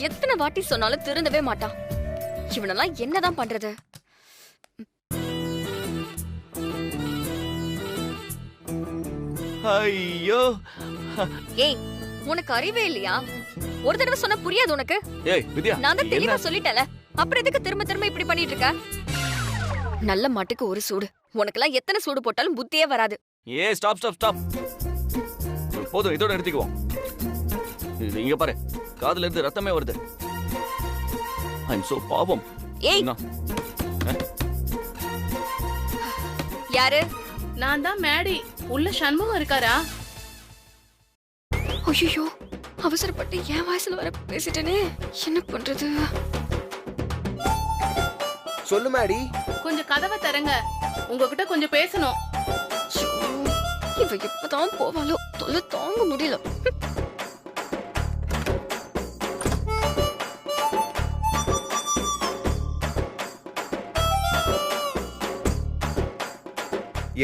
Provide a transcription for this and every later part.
எத்தனை வாட்டி சொன்னாலும் திருந்தவே மாட்டான். இவனெல்லாம் என்னதான் பண்றது? ஐயோ ஏய், உனக்கு அறிவே இல்லையா? ஒரு தடவை சொன்னா புரியாது உனக்கு? ஏய் வித்யா, நான் தான் தெளிவா சொல்லிட்டேன்ல, அப்புறம் எதுக்கு திரும்ப திரும்ப இப்படி பண்ணிட்டு இருக்க? நல்ல மாட்டுக்கு ஒரு சூடு. உனக்கெல்லாம் எத்தனை சூடு போட்டாலும் புத்தியே வராது. ஏய் ஸ்டாப் ஸ்டாப் ஸ்டாப். போதும், இதோட நிறுத்திக்குவோம். இங்க பாரு, காதுல இருந்து ரத்தமே வருது. ஐ அம் சோ பாவம். ஏய், யாரு? நான் தான் மேடி. உள்ள சண்முகம் இருக்காரா? ஐயோ, அவசரப்பட்டு என் வயசுல வர பேசிட்டேனே, என்ன பண்றது? சொல்லு மேடி. கொஞ்சம் கதவை தரங்க, உங்ககிட்ட கொஞ்சம் பேசணும். இவ எப்பதான் போவாளோ, தொல்லை தாங்க முடியல.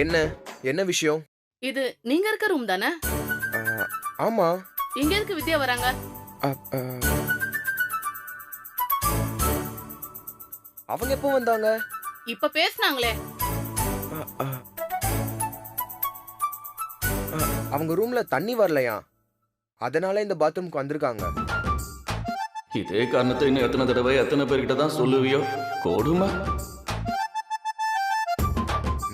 என்ன என்ன விஷயம்? இது நீங்க இருக்க ரூம் தானே? ஆமா. இங்க எதுக்கு வித்யா வராங்க? அவங்க எப்போ வந்தாங்க? இப்ப பேசுனாங்களே. அவங்க ரூம்ல தண்ணி வரலையா, அதனால இந்த பாத்ரூம்க்கு வந்திருக்காங்க. இதே காரணத்தை இன்னும் எத்தனை தடவை எத்தனை பேர்கிட்ட தான் சொல்லுவியோ? கொடுமை.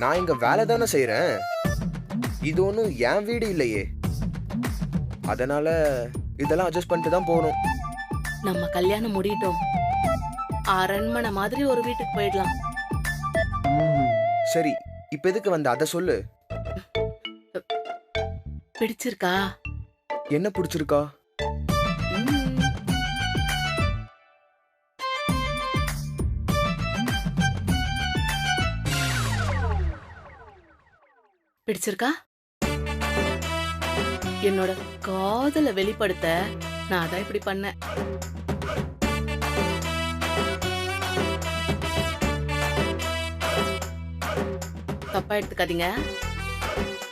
நான் இங்க வேலை தானே செய்யறேன், இது ஒன்றும் என் வீடு இல்லையே, அதனால இதெல்லாம் அட்ஜஸ்ட் பண்ணிட்டு தான் போகணும். நம்ம கல்யாணம் முடியட்டும், அரண்மனை மாதிரி ஒரு வீட்டுக்கு போயிடலாம். சரி, இப்ப எதுக்கு வந்த அத சொல்லு. பிடிச்சிருக்கா? என்ன பிடிச்சிருக்கா? பிடிச்சிருக்கா? என்னோட காதலை வெளிப்படுத்த நான் அதான் இப்படி பண்ணேன். தப்பா எடுத்துக்காதீங்க.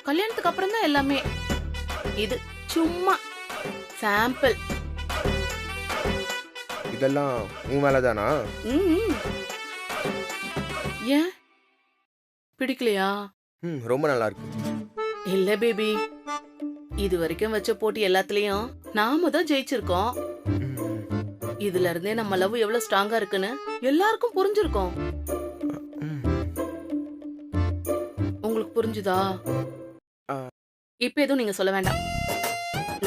கல்யாணத்துக்கு அப்புறம் தான் எல்லாமே. இது சும்மா சாம்பிள். இதெல்லாம் உன் மேலதானா? ஏன் பிடிக்கலையா? ரொம்ப நல்லா இருக்கு. இல்ல பேபி, இது வரைக்கும் வச்ச போட்டி எல்லாத்துலயும் நாம தான் ஜெயிச்சிருக்கோம். இதுல இருந்தே நம்ம லவ் எவ்வளவு ஸ்ட்ராங்கா இருக்குன்னு எல்லாருக்கும் புரிஞ்சிருக்கோம். உங்களுக்கு புரிஞ்சுதா? இப்ப எதுவும் நீங்க சொல்ல வேண்டாம்.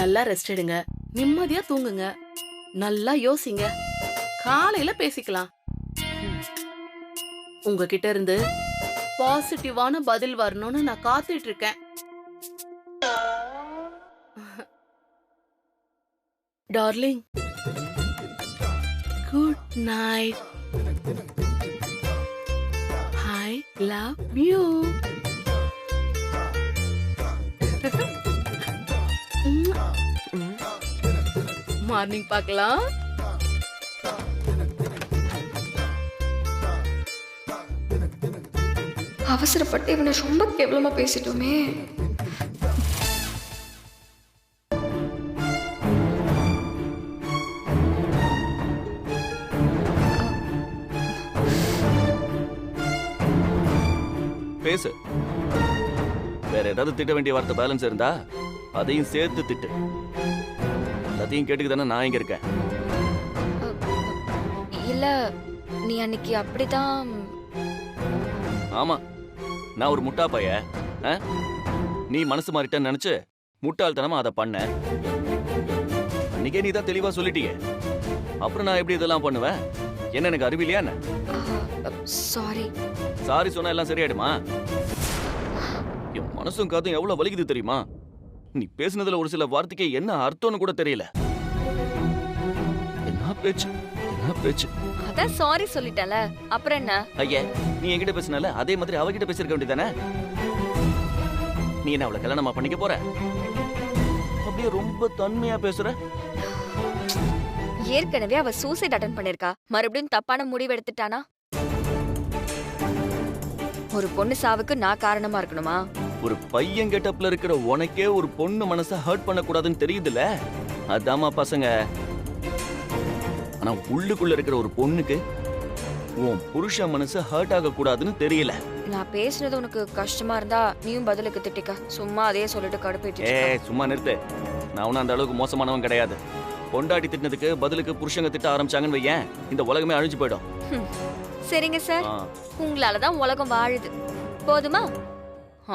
நல்லா ரெஸ்ட் எடுங்க, நிம்மதியா தூங்குங்க, நல்லா யோசிங்க, காலையில பேசிக்கலாம். உங்ககிட்ட இருந்து பாசிட்டிவான பதில் வரணும்னு நான் காத்துட்டு இருக்கேன். Darling, good night. I love you. Morning பார்க்கலாம். அவசரப்பட்டு இவனை ரொம்ப கேவலமா பேசிட்டோமே. பேசு. வேற ஏதாவது திட்ட வேண்டிய வார்த்தை பேலன்ஸ் இருந்தா அதையும் சேர்த்து திட்டு. எல்லாத்தையும் கேட்டுக்கு தானே நான் இங்க இருக்கேன். இல்ல, நீ அன்னைக்கு அப்படிதான். ஆமா, நான் ஒரு முட்டா பைய. நீ மனசு மாறிட்டேன்னு நினைச்சு முட்டாள்தனமா அதை பண்ண. அன்னைக்கே நீ தான் தெளிவா சொல்லிட்டீங்க. அப்புறம் நான் எப்படி இதெல்லாம் பண்ணுவேன்? என்ன எனக்கு அறிவில்லையா? சாரி. சாரி சொன்னா எல்லாம் சரியாயிடுமா? என் மனசும் காதும் எவ்வளவு வலிக்குது தெரியுமா? நீ பேசுனதுல ஒரு சில வார்த்தைக்கு என்ன அர்த்தம்னு கூட தெரியல. என்ன பேச்சு, என்ன பேச்சு. அதான் சாரி சொல்லிட்டல, அப்புறம் என்ன? ஐயா, நீ என்கிட்ட பேசினால அதே மாதிரி அவகிட்ட பேசிருக்க வேண்டியதானே? நீ என்ன அவளை கல்யாணமா பண்ணிக்க போற? அப்படியே ரொம்ப தன்மையா பேசுற. ஏற்கனவே அவ சூசைட் அட்டன் பண்ணிருக்கா, மறுபடியும் தப்பான முடிவு எடுத்துட்டானா? ஒரு பொண்ணு சாவுக்கு நான் காரணமா இருக்கணுமா? ஒரு பையன் கெட்டப்ல இருக்கிற உனக்கே ஒரு பொண்ணு மனசை ஹர்ட் பண்ண கூடாதுன்னு தெரியுதுல. அதாமா பசங்க. ஆனா உள்ளுக்குள்ள இருக்கிற ஒரு பொண்ணுக்கு உன் புருஷன் மனசு ஹர்ட் ஆக கூடாதுன்னு தெரியல. நான் பேசுனது உனக்கு கஷ்டமா இருந்தா நீயும் பதிலுக்கு திட்டிக்க. சும்மா அதே சொல்லிட்டு கடுப்பேற்றி. சும்மா நிறுத்து. நான் ஒன்னும் அந்த அளவுக்கு மோசமானவன் கிடையாது. பொண்டாட்டி திட்டினதுக்கு பதிலுக்கு புருஷங்க திட்ட ஆரம்பிச்சாங்கன்னு வையேன், இந்த உலகமே அழிஞ்சு போயிடும். சரிங்க சார், உங்களாலதான் உலகம் வாழுது. போதுமா?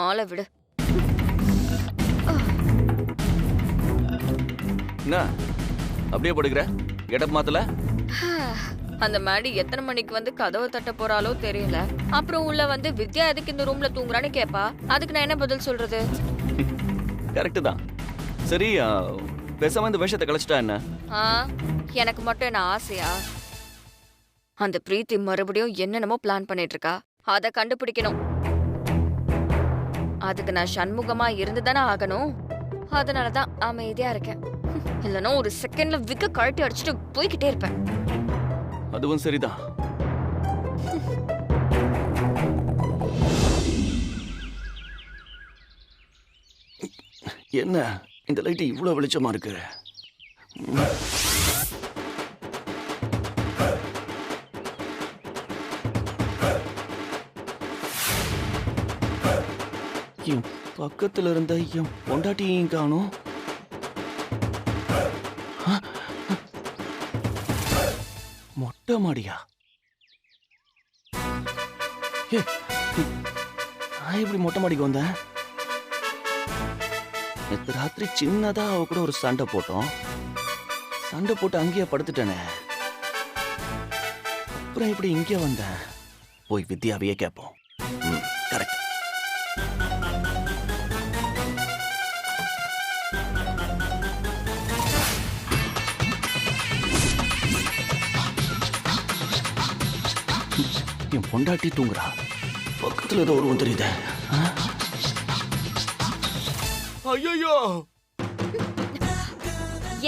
ஆளை விடு. என்ன அப்படியே படுக்கிற? கெட்டப் மாத்தல? அந்த மாடி எத்தனை மணிக்கு வந்து கதவை தட்ட போறாலோ தெரியல. அப்புறம் உள்ள வந்து வித்யா எதுக்கு இந்த ரூம்ல தூங்குறான்னு கேப்பா. அதுக்கு நான் என்ன பதில் சொல்றது? கரெக்ட் தான். சரி, பேசாம இந்த விஷயத்தை கழிச்சிட்டா என்ன? எனக்கு மட்டும் என்ன ஆசையா? அந்த பிரீத்தி மறுபடியும் என்னென்னமோ பிளான் பண்ணிட்டு இருக்கா. அத கண்டுபிடிக்கணும். அதுக்கு நான் சண்முகமா இருந்துதானே ஆகணும். அதனாலதான் அமைதியா இருக்கேன். இல்லைன்னா ஒரு செகண்ட்ல விக்க கழட்டி அடிச்சுட்டு போய்கிட்டே இருப்பேன். அதுவும் சரிதான். என்ன இந்த லைட் இவ்வளவு வெளிச்சமா இருக்கு? என் பக்கத்துல இருந்த என் பொண்டாட்டியும் காணோம். மொட்டை மாடியா? நான் எப்படி மொட்டை மாடிக்கு வந்தேன்? நேத்து ராத்திரி சின்னதா அவ கூட ஒரு சண்டை போட்டோம். சண்டை போட்டு அங்கேயே படுத்துட்டேனே. அப்புறம் எப்படி இங்கே வந்தேன்? போய் வித்யாவையே கேட்போம். கரெக்ட். என் பொண்டாட்டி தூங்குறா. பக்கத்துல ஏதோ ஒருவன் தெரியுது. ஐயோ,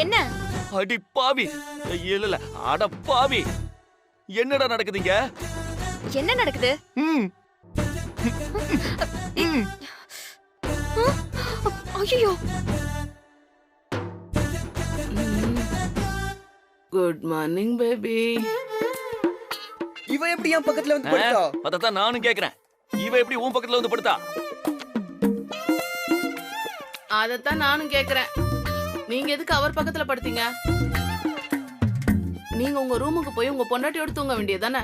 என்ன? அடி பாவி! இல்ல, அட பாவி! என்னடா நடக்குதுங்க? என்ன நடக்குது? ஐயோ! Good morning baby. இவ எப்படி என் பக்கத்துல வந்து படுத்தா? அதத்தான் நானும் கேக்குறேன். இவ எப்படி உன் பக்கத்துல வந்து படுத்தா? அதத்தான் நானும் கேக்குறேன். நீங்க எதுக்கு அவர் பக்கத்துல படுத்தீங்க? நீங்க உங்க ரூமுக்கு போய் உங்க பொண்டாட்டியோட தூங்க வேண்டியதானே?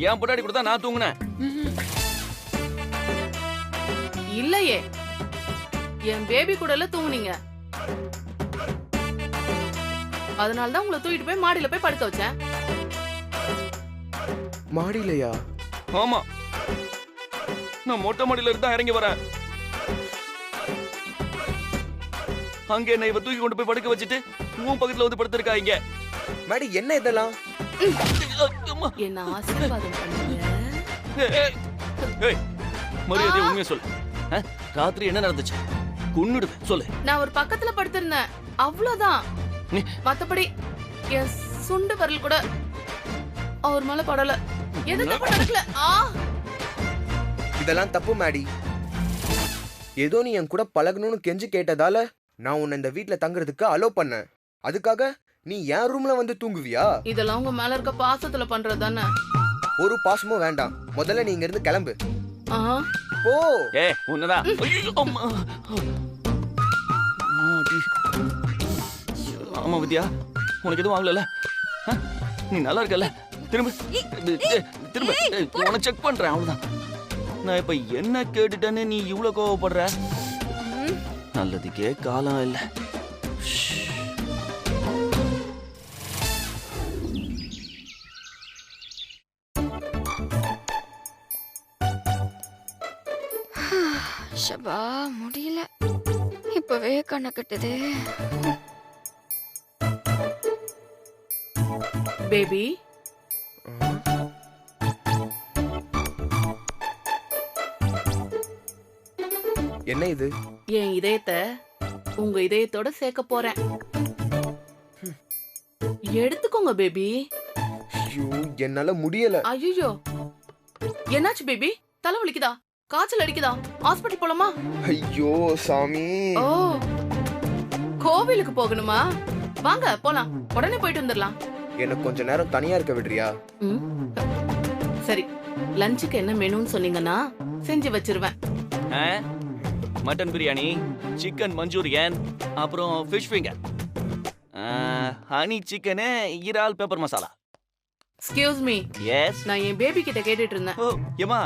என் பொண்டாட்டி கூட தான் நான் தூங்குனேன். இல்லையே, என் பேபி கூட எல்லாம் தூங்குனீங்க. அதனாலதான் உங்களை தூக்கிட்டு போய் மாடியில போய் படுக்க வச்சேன். மாடியிலையா? ஆமா, நான் மொட்டை மாடியில இருந்தா இறங்கி வரேன். அங்க என்ன இவ தூக்கி கொண்டு போய் படுக்க வச்சுட்டு உன் பக்கத்துல வந்து படுத்திருக்கா. இங்க மாடி என்ன இதெல்லாம்? என்ன ஆசீர்வாதம் பண்ணுங்க. மரியாதை உண்மையை சொல்லு. ராத்திரி என்ன நடந்துச்சு? கொன்னுடுவேன், சொல்லு. நான் ஒரு பக்கத்துல படுத்திருந்தேன், அவ்வளவுதான். மத்தபடி என் சுண்டு வரல் கூட அவர் மேல படல. இதெல்லாம் தப்பு மாடி. ஏதோ நீ என் கூட பழகணும்னு கெஞ்சி கேட்டதால நான் உன்னை இந்த வீட்ல தங்குறதுக்கு அலோ பண்ணேன். அதுக்காக நீ என் ரூம்ல வந்து தூங்குவியா? இதெல்லாம் உங்க மேல இருக்க பாசத்துல பண்றதுதானே. ஒரு பாசமும் வேண்டாம். முதல்ல நீ இங்க இருந்து கிளம்பு. போ. உன்னதான். ஆமா வித்யா, உனக்கு எதுவும் ஆகல? நீ நல்லா இருக்கல? திரும்ப உன்னை செக் பண்றேன், அவ்வளவுதான். நான் இப்ப என்ன கேட்டுட்டேன்னு நீ இவ்வளவு கோவப்படுற? நல்லதுக்கே காலம் இல்ல. ஷபா, முடியல. இப்பவே கண்ணை கட்டுது. பேபி, என்ன இது? என் இதயத்தை உங்க இதயத்தோட சேர்க்க போறேன். எடுத்துக்கோங்க பேபி. ஐயோ, என்னால முடியல. ஐயோ, என்னாச்சு பேபி? தலை வலிக்குதா? காய்ச்சல் அடிக்குதா? ஹாஸ்பிடல் போலாமா? ஐயோ சாமி. ஓ, கோவிலுக்கு போகணுமா? வாங்க போலாம், உடனே போயிட்டு வந்துடலாம். எனக்கு கொஞ்ச நேரம் தனியா இருக்க விடுறியா? ம். சரி, லஞ்சுக்கு என்ன மெனுன்னு சொன்னீங்கன்னா செஞ்சு வச்சிருவேன். ஆ? மட்டன் பிரியாணி, சிக்கன் மஞ்சூரியன், அப்புறம் ஃபிஷ் ஃபிங்கர், ஹனி சிக்கனு, இறால் pepper masala. Excuse me, yes. நான் என் பேபி கிட்ட கேட்டுட்டு இருந்தேன். ஓ ஏமா,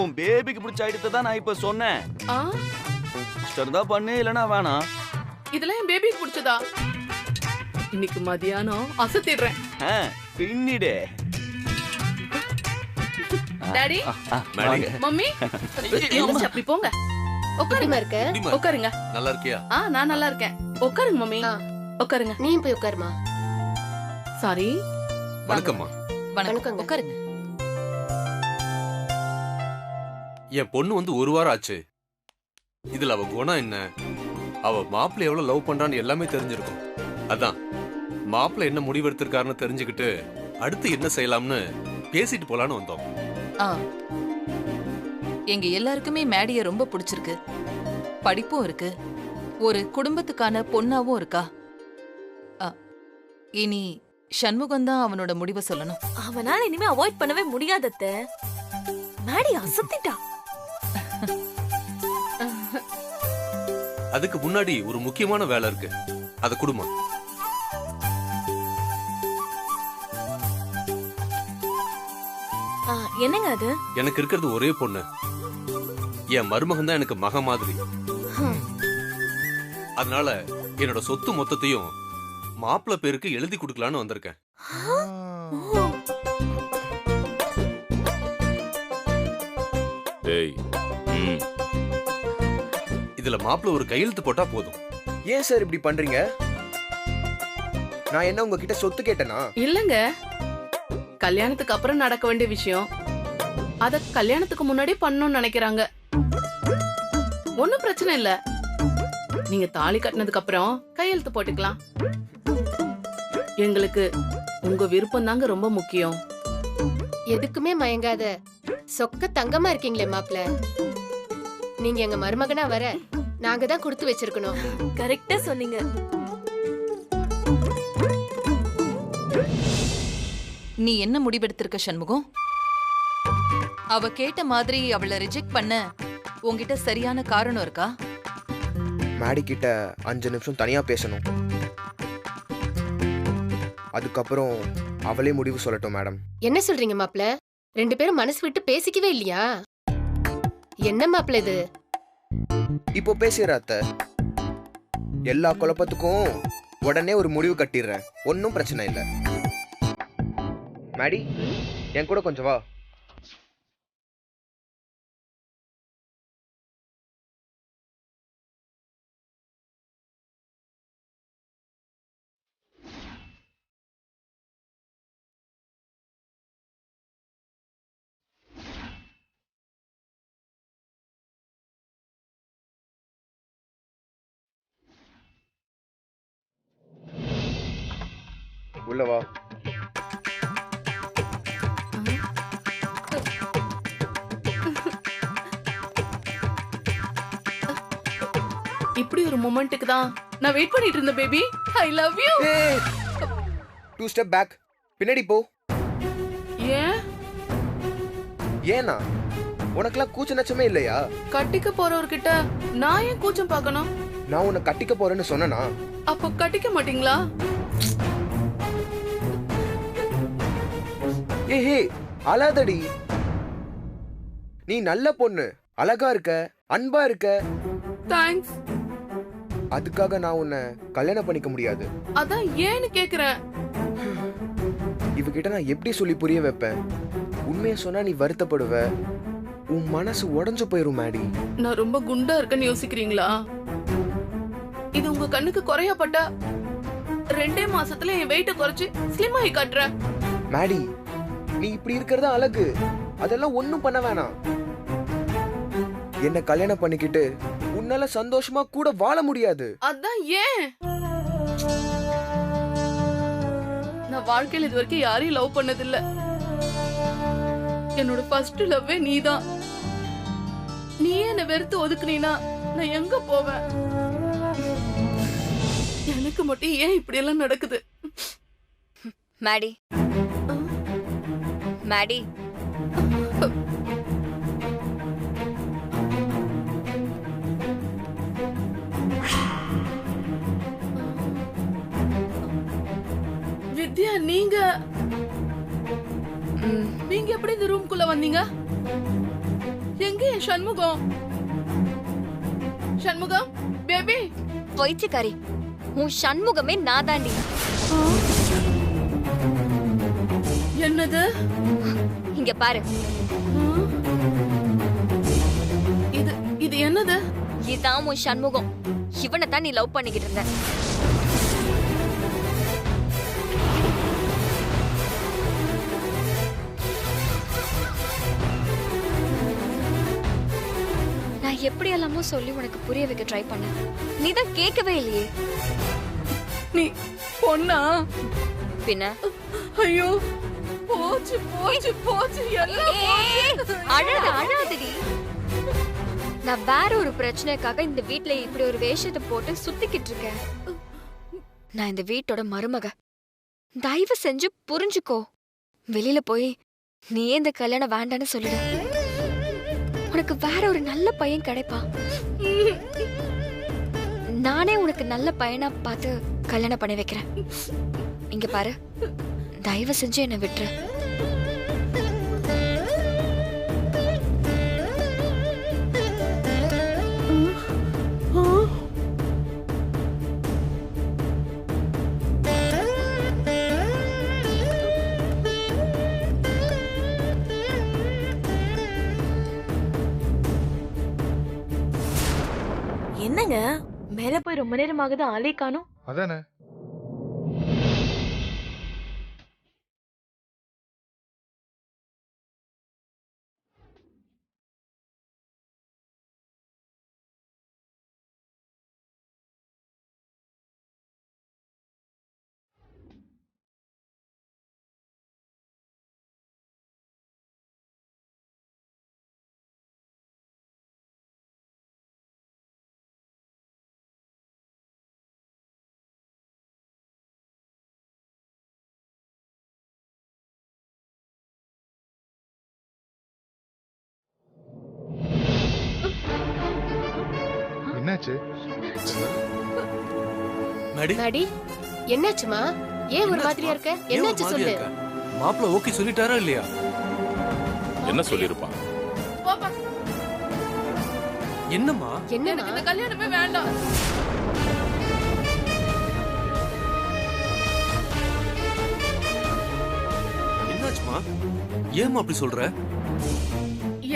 உன் பேபிக்கு பிடிச்ச ஐட்டத்தை தான் நான் இப்ப சொன்னேன். ஆ, இஷ்டம் தான் பண்ணு, இல்லனா வேணாம். இதெல்லாம் என் பேபிக்கு பிடிச்சதா? இன்னைக்கு மதியானம் அசத்திடுறேன். ஆ, பின்னிடு. டாடி, வாங்க. மம்மி, எந்திரிச்சு அப்படி போங்க. உட்காருங்க. உட்காருங்க. நல்லா இருக்கியா? நான் நல்லா இருக்கேன். உட்காருங்க மம்மி. உட்காருங்க. நீ போய் உட்காருமா. சாரி. வணக்கம்மா. வணக்கம். உட்காருங்க. என் பொண்ணு வந்து 1 வாரம் ஆச்சு. இதுல அவ குணம் என்ன, அவ மாப்பிள்ளை எவ்வளவு லவ் பண்றான்னு எல்லாமே தெரிஞ்சிருக்கும். அதான் மாப்பிள்ளை என்ன முடிவெடுத்திருக்காருன்னு தெரிஞ்சுக்கிட்டு அடுத்து என்ன செய்யலாம்னு பேசிட்டு போலான்னு வந்தோம். எங்க எல்லாருக்குமே மேடிய ரொம்ப பிடிச்சிருக்கு. படிப்பும் இருக்கு, ஒரு குடும்பத்துக்கான பொண்ணாவும் இருக்கா. இனி சண்முகம் தான் அவனோட முடிவை சொல்லணும். அவனால இனிமே அவாய்ட் பண்ணவே முடியாதத்த. மேடி அசத்திட்டா. அதுக்கு முன்னாடி ஒரு முக்கியமான வேலை இருக்கு, அத குடுமா. என்னங்க அது? எனக்கு இருக்கிறது ஒரே பொண்ணு. என் மருமகன் தான் எனக்கு மக மாதிரி. அதனால என்னோட சொத்து மொத்தத்தையும் மாப்பிள்ளை பேருக்கு எழுதி கொடுக்கலான்னு வந்திருக்கேன். இதுல மாப்பிள்ளை ஒரு கையெழுத்து போட்டா போதும். ஏன் சார் இப்படி பண்றீங்க? நான் என்ன உங்ககிட்ட சொத்து கேட்டேனா? இல்லங்க, கல்யாணத்துக்கு அப்புறம் நடக்க வேண்டிய விஷயம். அத கல்யாணத்துக்கு முன்னாடி பண்ணணும்னு நினைக்கிறாங்க. ஒண்ணும் பிரச்சனை இல்ல. நீங்க தாலி கட்டினதுக்கு அப்புறம் கையெழுத்து போட்டுக்கலாம். எங்களுக்கு உங்க விருப்பம் தாங்க ரொம்ப முக்கியம். எதுக்குமே மயங்காத சொக்க தங்கமா இருக்கீங்களே மாப்பிள்ள. நீங்க எங்க மருமகனா வர நாங்க தான் கொடுத்து வச்சிருக்கணும். கரெக்டா சொன்னீங்க. நீ என்ன முடிவெடுத்திருக்க சண்முகம்? அவ கேட்ட மாதிரி அவளை ரிஜெக்ட் பண்ண உன்கிட்ட சரியான காரணம் இருக்கா? மேடி கிட்ட 5 நிமிஷம் தனியா பேசணும். அதுக்கப்புறம் அவளே முடிவு சொல்லட்டும் மேடம். என்ன சொல்றீங்க மாப்பிள்ள? 2 பேரும் மனசு விட்டு பேசிக்கவே இல்லையா? என்ன மாப்பிள்ள இது? இப்போ பேசுற அத்தை. எல்லா குழப்பத்துக்கும் உடனே ஒரு முடிவு கட்டிடுறேன். ஒன்னும் பிரச்சனை இல்ல. மேடி, என் கூட கொஞ்சம் வா. உள்ள வா. இப்படி ஒரு மொமெண்ட்டுக்கு தான் நான் வெயிட் பண்ணிட்டு இருந்தேன் baby. I love you. 2 step back. பின்னாடி போ. ஏன்? ஏனா உனக்கெல்லாம் கூச்ச நச்சமே இல்லையா? கட்டிக்க போறவர்கிட்ட நான் ஏன் கூச்சம் பார்க்கணும்? நான் உன்னை கட்டிக்க போறேன்னு சொன்னனா? அப்போ கட்டிக்க மாட்டீங்களா? ஏஹே, அழாதடி. நீ நல்ல பொண்ணு, அழகா இருக்க, அன்பா இருக்க. தேங்க்ஸ். அதுக்காக நான் உன்னை கல்யாணம் பண்ணிக்க முடியாது. அதான் ஏன்னு கேக்குறேன். இவகிட்ட நான் எப்படி சொல்லி புரிய வைப்பேன்? உண்மையை சொன்னா நீ வருத்தப்படுவ. உன் மனசு உடைஞ்சு போயிரும் மேடி. நான் ரொம்ப குண்டா இருக்கேன்னு யோசிக்கிறீங்களா? இது உங்க கண்ணுக்கு குறையப்பட்ட 2 மாசத்துல என் வெயிட்ட குறைச்சு ஸ்லிம் ஆகி காட்டுறேன். மேடி, நீ இப்படி இருக்கிறதா அழகு. அதெல்லாம் ஒண்ணும் பண்ண வேணாம். என்ன கல்யாணம் பண்ணிக்கிட்டு உன்னால சந்தோஷமா கூட வாழ முடியாது. அதான் ஏன்? நான் வாழ்க்கையில இது வரைக்கும் யாரையும் லவ் பண்ணதில்ல. என்னோட ஃபர்ஸ்ட் லவ்வே நீதான். நீயே என்ன வெறுத்து ஒதுக்குனீனா நான் எங்க போவேன்? எனக்கு மட்டும் ஏன் இப்படி எல்லாம் நடக்குது? மேடி மேடி வித்யா, நீங்க ம், நீங்க எப்படி இந்த ரூம்குள்ள வந்தீங்க? எங்க என் சண்முகம்? சண்முகம் பேபி. போயிச்சுக்காரி, உன் சண்முகமே நான் தாண்டி. என்னது? இங்க பாரு, இது இது என்னது? இதான் உன் சண்முகம். இவனை தான் நீ லவ் பண்ணிக்கிட்டு இருந்த. நான் எப்படி எல்லாமோ சொல்லி உனக்கு புரிய வைக்க ட்ரை பண்ண, நீ தான் கேட்கவே இல்லையே. நீ பொண்ணா? பின்ன ஐயோ, போச்சு போச்சு போச்சு எல்லாம் போச்சு. அழாத அழாதடி. நான் வேற ஒரு பிரச்சனைக்காக இந்த வீட்ல இப்படி ஒரு வேஷத்தை போட்டு சுத்திக்கிட்டு இருக்கேன். நான் இந்த வீட்டோட மருமக. தயவு செஞ்சு புரிஞ்சுக்கோ. வெளியில போய் நீ இந்த கல்யாணம் வேண்டான்னு சொல்லிடு. உனக்கு வேற ஒரு நல்ல பையன் கிடைப்பான். நானே உனக்கு நல்ல பையனா பார்த்து கல்யாணம் பண்ணி வைக்கிறேன். இங்க பாரு, தயவு செஞ்சு என்னை விட்டுரு. என்னங்க மேல போய் ரொம்ப நேரம் ஆகுது, ஆளே காணோம். அதானே. என்னாச்சு? மேடி டாடி, என்னாச்சுமா? ஏன் ஒரு மாதிரியா இருக்க? என்னாச்சு சொல்லு. மாப்பிள்ள ஓகே சொல்லிட்டாரா இல்லையா? என்ன சொல்லிருப்பான்? போப்பா, என்னம்மா? என்னமா? எனக்கு இந்த கல்யாணமே வேண்டாம். என்னாச்சுமா? ஏம்மா அப்படி சொல்ற?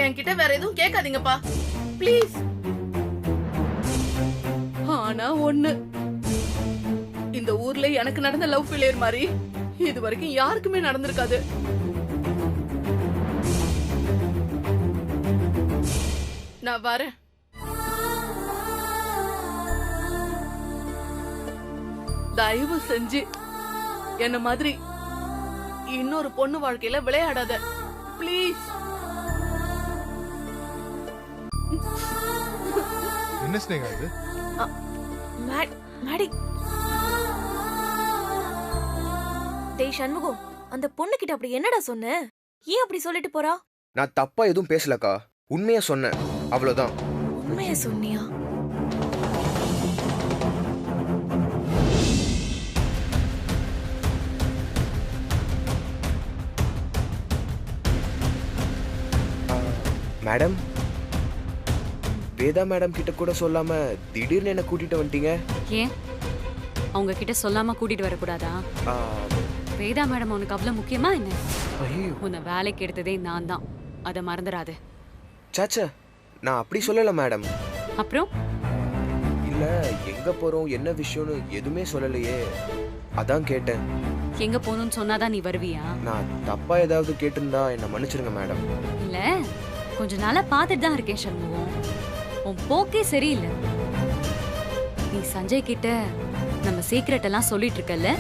என்கிட்ட வேற எதுவும் கேட்காதீங்கப்பா ப்ளீஸ். ஆனா ஒண்ணு, இந்த ஊர்ல எனக்கு நடந்த லவ் ஃபெயிலியர் மாதிரி இது வரைக்கும் யாருக்குமே நடந்திருக்காது. நான் வரேன். தயவு செஞ்சு என்ன மாதிரி இன்னொரு பொண்ணு வாழ்க்கையில விளையாடாத ப்ளீஸ். என்ன ஸ்னேகா இது? மேடி, டேய் சண்முகம், அந்த பொண்ணு கிட்ட அப்படி என்னடா சொன்ன? ஏன் அப்படி சொல்லிட்டு போறா? நான் தப்பா எதுவும் பேசலக்கா, உண்மையா சொன்னேன், அவ்வளவுதான். உண்மையா சொன்னியா? மேடம், வேதா மேடம் கிட்ட கூட சொல்லாம திடீர்னு என்ன கூட்டிட்டு வந்துட்டீங்க. ஏன் அவங்க கிட்ட சொல்லாம கூட்டிட்டு வரக்கூடாதா? ஆ, வேதா மேடம் உனக்கு அவ்வளவு முக்கியமா என்ன? ஐயோ, உன்னை வேலைக்கு எடுத்ததே நான் தான், அதை மறந்துடாது. சாச்சா, நான் அப்படி சொல்லல மேடம். அப்புறம் இல்ல, எங்க போறோம் என்ன விஷயம்னு எதுவுமே சொல்லலையே, அதான் கேட்டேன். எங்க போகணும்னு சொன்னாதான் நீ வருவியா? நான் தப்பா ஏதாவது கேட்டிருந்தா என்ன மன்னிச்சிருங்க மேடம். இல்ல, கொஞ்ச நாளா பார்த்துட்டு தான் இருக்கேன் சண்முகம், உன் போக்கே சரியில்லை. நீ சஞ்சய் கிட்ட நம்ம சீக்ரெட் எல்லாம் சொல்லிட்டு இருக்கல்ல?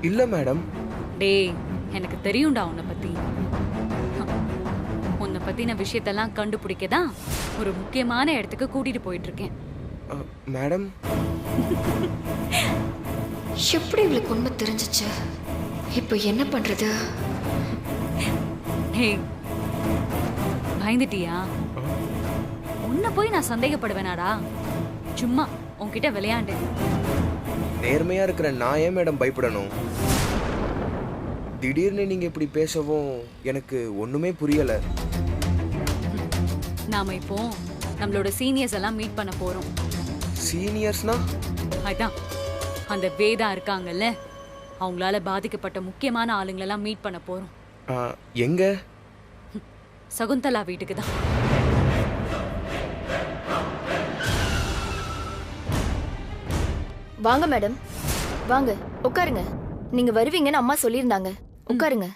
இல்ல மேடம். டேய், எனக்கு தெரியும்டா உன்னை பத்தி. உன்னை பத்தின விஷயத்தெல்லாம் கண்டுபிடிக்கதான் ஒரு முக்கியமான இடத்துக்கு கூட்டிட்டு போயிட்டு இருக்கேன். மேடம், எப்படி இவளுக்கு உண்மை தெரிஞ்சிச்சு? இப்போ என்ன பண்றது? ஹே பயந்துட்டியா? உன்னை போய் நான் சந்தேகப்படுவேனாடா? சும்மா உன்கிட்ட விளையாண்டு. நேர்மையா இருக்கிற நான் ஏன் மேடம் பயப்படணும்? திடீர்னு நீங்க இப்படி பேசவும் எனக்கு ஒண்ணுமே புரியல. நாம இப்போ நம்மளோட சீனியர்ஸ் எல்லாம் மீட் பண்ண போறோம். சீனியர்ஸ்னா? அதான் அந்த வேதா இருக்காங்கல்ல, அவங்களால பாதிக்கப்பட்ட முக்கியமான ஆளுங்களெல்லாம் மீட் பண்ண போறோம். எங்க? சகுந்தலா வீட்டுக்கு தான். வாங்க மேடம், வாங்க உட்காருங்க. நீங்க வருவீங்கன்னு அம்மா சொல்லியிருந்தாங்க. உட்காருங்க.